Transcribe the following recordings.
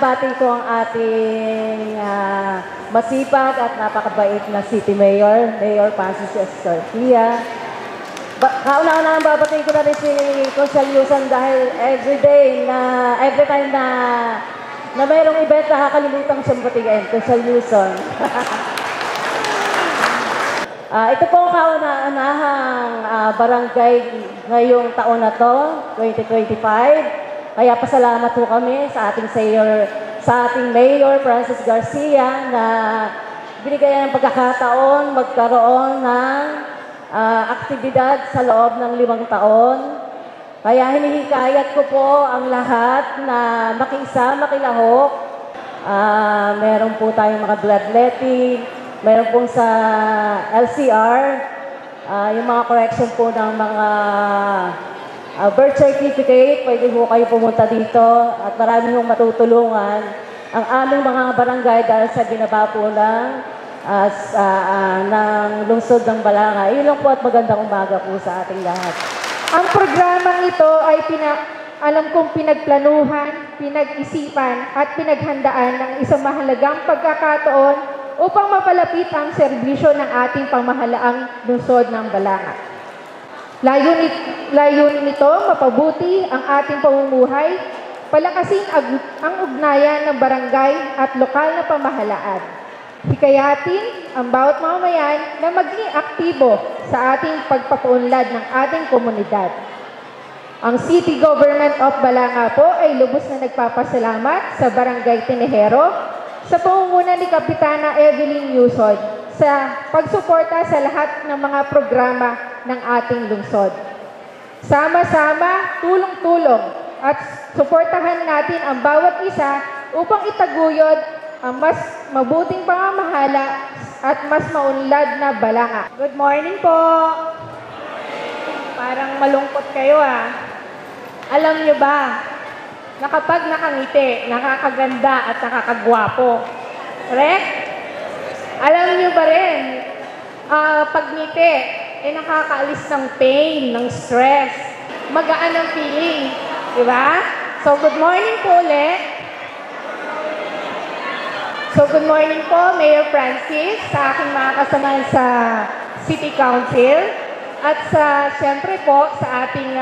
binabati ko ang ating masipag at napakabait na City Mayor, Mayor Francis S. Garcia. Kauna-una babatiin ko na rin si Conchal Yusan dahil every time na mayroong event, nakakalimutan siyang batiin, Conchal Yusan. Ito po ang kauna-unahang barangay ngayong taon na to, 2025. Kaya pasalamat po kami sa ating Mayor Francis Garcia na binigay ng pagkakataon magkaroon ng aktibidad sa loob ng 5 taon. Kaya hinihikayat ko po ang lahat na makiisa, makilahok. Meron po tayong mga bloodletting, meron po sa LCR, yung mga correction po ng mga birth certificate, pwede po kayo pumunta dito at marami hong matutulungan ang aming mga barangay dahil sa ginaba po ng lungsod ng Balanga. Iyon lang po at magandang umaga po sa ating lahat. Ang programang ito ay alam kong pinagplanuhan, pinag-isipan at pinaghandaan ng isang mahalagang pagkakataon upang mapalapit ang serbisyo ng ating pamahalaang lungsod ng Balanga. Layunin nito, mapabuti ang ating pamumuhay, palakasin ang ugnayan ng barangay at lokal na pamahalaan. Hikayatin ang bawat mamamayan na maging aktibo sa ating pagpapaunlad ng ating komunidad. Ang City Government of Balanga po ay lubos na nagpapasalamat sa Barangay Tinejero sa pamumuno ni Kapitana Evelyn Yusod sa pagsuporta sa lahat ng mga programa ng ating lungsod. Sama-sama, tulong-tulong at suportahan natin ang bawat isa upang itaguyod ang mas mabuting pamamahala at mas maunlad na Balanga. Good morning po. Parang malungkot kayo Alam nyo ba na kapag nakangiti, nakakaganda at nakakagwapo? Correct? Alam nyo ba rin, pag ngiti, nakakaalis ng pain, ng stress, magaan ang feeling. Diba? So, good morning po ulit. So, good morning po, Mayor Francis, sa aking mga kasamahan sa City Council, at siyempre po, sa ating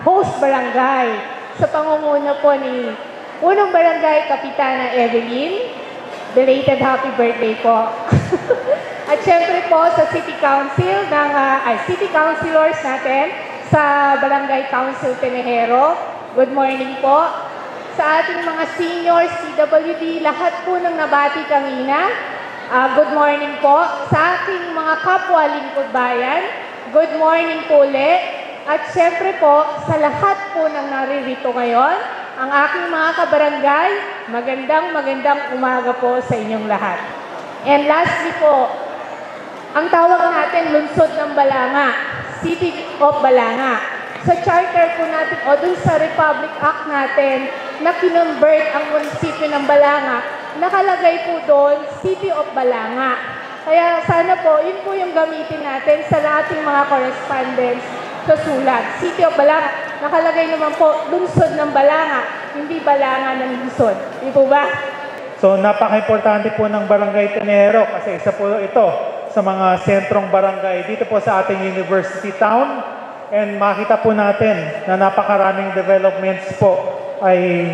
host barangay, sa pangunguna po ni Unang Barangay Kapitana Evelyn. Belated happy birthday po. At syempre po sa City Council City Councilors natin sa Barangay Council Tinejero. Good morning po. Sa ating mga seniors, CWD, lahat po ng nabati kanina. Good morning po. Sa ating mga kapwa lingkod bayan, good morning po ulit. At syempre po, sa lahat po ng naririto ngayon, ang aking mga kabarangay, magandang umaga po sa inyong lahat. And lastly po, ang tawag natin lungsod ng Balanga, City of Balanga. Sa charter po natin o dun sa Republic Act natin na kinonvert ang munisipyo ng Balanga, nakalagay po doon City of Balanga. Kaya sana po, yun po yung gamitin natin sa ating mga correspondence sa sulat. City of Balanga. Nakalagay naman po, lungsod ng Balanga, hindi Balanga ng lungsod. Di po ba? So, napaka-importante po ng Barangay Tinejero kasi isa po ito sa mga sentrong barangay dito po sa ating University Town. And makita po natin na napakaraming developments po ay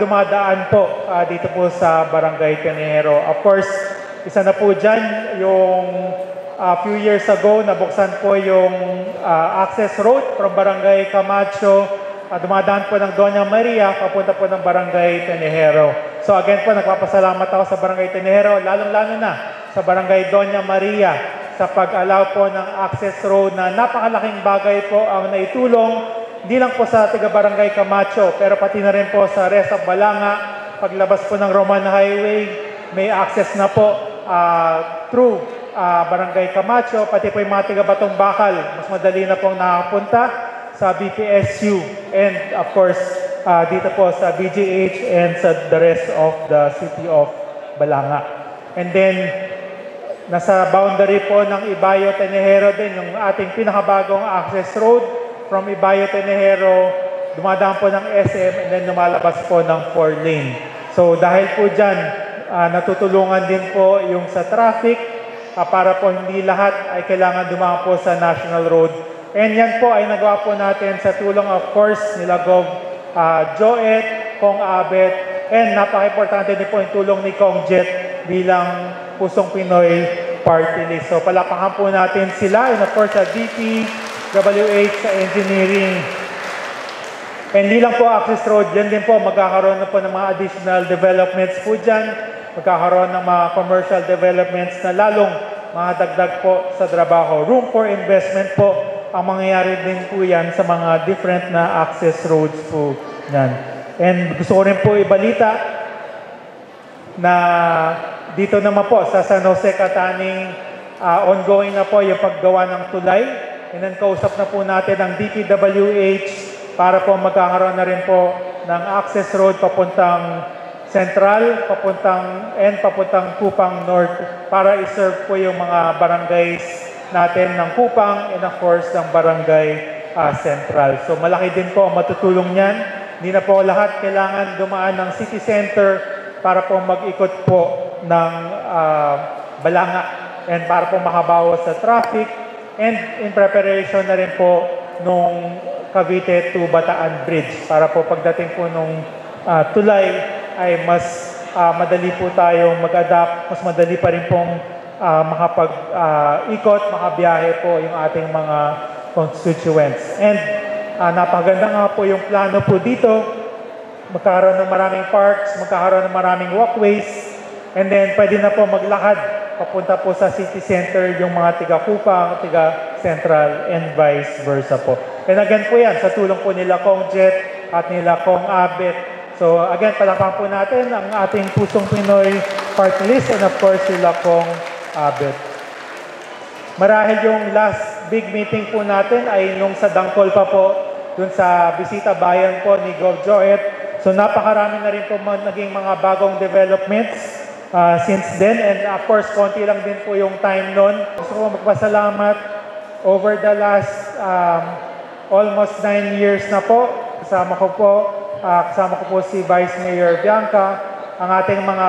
dumadaan po dito po sa Barangay Tinejero. Of course, isa na po dyan yung few years ago, nabuksan po yung access road from Barangay Camacho, dumadaan po ng Doña Maria, papunta po ng Barangay Tinejero. So again po, nagpapasalamat ako sa Barangay Tinejero, lalong-lalo na sa Barangay Doña Maria sa pag-allow po ng access road na napakalaking bagay po ang naitulong, hindi lang po sa taga-Barangay Camacho, pero pati na rin po sa rest of Balanga. Paglabas po ng Roman Highway, may access na po through Barangay Camacho, pati po yung mga taga-Batong Bakal, mas madali na pong nakapunta sa BPSU and of course, dito po sa BGH and sa the rest of the City of Balanga. And then, nasa boundary po ng Ibayo Tinejero din, yung ating pinakabagong access road from Ibayo Tinejero, dumadaan po ng SM and then lumalabas po ng 4 lane. So dahil po dyan, natutulungan din po yung sa traffic para po hindi lahat ay kailangan dumaan po sa National Road. And yan po ay nagawa po natin sa tulong of course nila Gov. Joet, Kong Abet, and napaka-importante din po yung tulong ni Kong Jet bilang Pusong Pinoy Party List. So palapakan po natin sila and of course sa DPWH sa engineering. And hindi lang po access road, yan din po magkakaroon na po ng mga additional developments po dyan. Magkakaroon ng mga commercial developments na lalong mga dagdag po sa trabaho. Room for investment po ang mangyayari din po yan sa mga different na access roads po yan. And gusto ko rin po ibalita na dito naman po sa San Jose Cataning ongoing na po yung paggawa ng tulay. And then kausap na po natin ang DPWH para po magkakaroon na rin po ng access road papuntang Central, papuntang Kupang North para iserve po yung mga barangays natin ng Kupang and of course ng Barangay Central. So malaki din po ang matutulong niyan. Hindi na po lahat kailangan dumaan ng city center para po mag-ikot po ng Balanga and para po makabawas sa traffic and in preparation na rin po nung Cavite to Bataan Bridge para po pagdating po nung tulay ay mas madali po tayong mag-adapt, mas madali pa rin pong makapag-ikot, makabiyahe po yung ating mga constituents. And napaganda nga po yung plano po dito, magkakaroon ng maraming parks, magkakaroon ng maraming walkways, and then pwede na po maglakad papunta po sa city center yung mga tiga-Kupang, tiga-Central, and vice versa po. And again po yan, sa tulong po nila Kong Jet at nila Kong Abet. So again, palakpan po natin ang ating Pusong Pinoy Party List and of course sila Kong Abet. Marahil yung last big meeting po natin ay nung sa Dangkol pa po, dun sa bisita bayan po ni Gov. Joet. So napakarami na rin po naging mga bagong developments since then. And of course, konti lang din po yung time nun. Gusto ko magpasalamat over the last almost 9 years na po. Kasama ko po si Vice Mayor Bianca, ang ating mga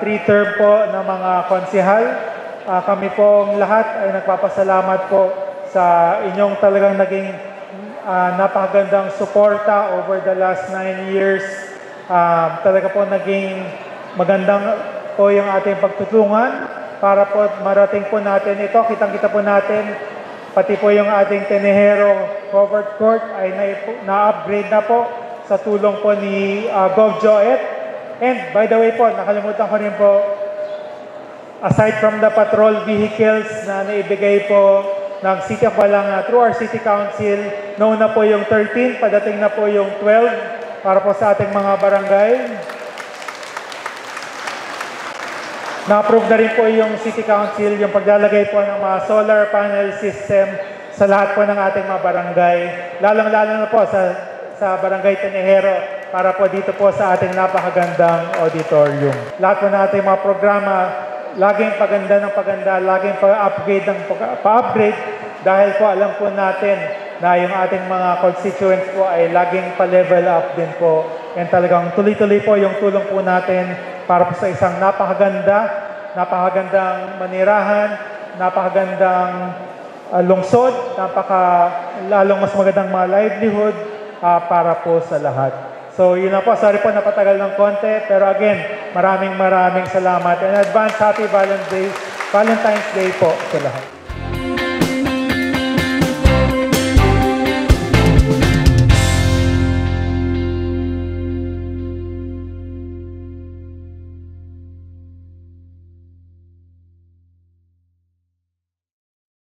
3-term po na mga konsehal. Kami pong lahat ay nagpapasalamat po sa inyong talagang naging napakagandang suporta over the last 9 years. Talaga po naging magandang po yung ating pagtutulungan para po marating po natin ito. Kitang-kita po natin, pati po yung ating Tenejero covered court ay na-upgrade na po sa tulong po ni Gov. Joet. And by the way po, nakalimutan ko rin po, aside from the patrol vehicles na naibigay po ng City of Balanga through our City Council, nauna po yung 13, padating na po yung 12 para po sa ating mga barangay. Na-approve na rin po yung City Council, yung paglalagay po ng mga solar panel system sa lahat po ng ating mga barangay. Lalong-lalo na po sa Barangay Tenejero para po dito po sa ating napakagandang auditorium. Lahat po ng ating mga programa, laging paganda ng paganda, laging pa-upgrade ng pa-upgrade dahil po alam po natin na yung ating mga constituents po ay laging pa-level up din po. And talagang tuloy-tuloy po yung tulong po natin para po sa isang napakagandang manirahan, napakagandang lungsod, lalong mas magandang mga livelihood para po sa lahat. So yun na po, sorry po napatagal ng konti, pero again, maraming salamat. And advance happy Valentine's Day po sa lahat.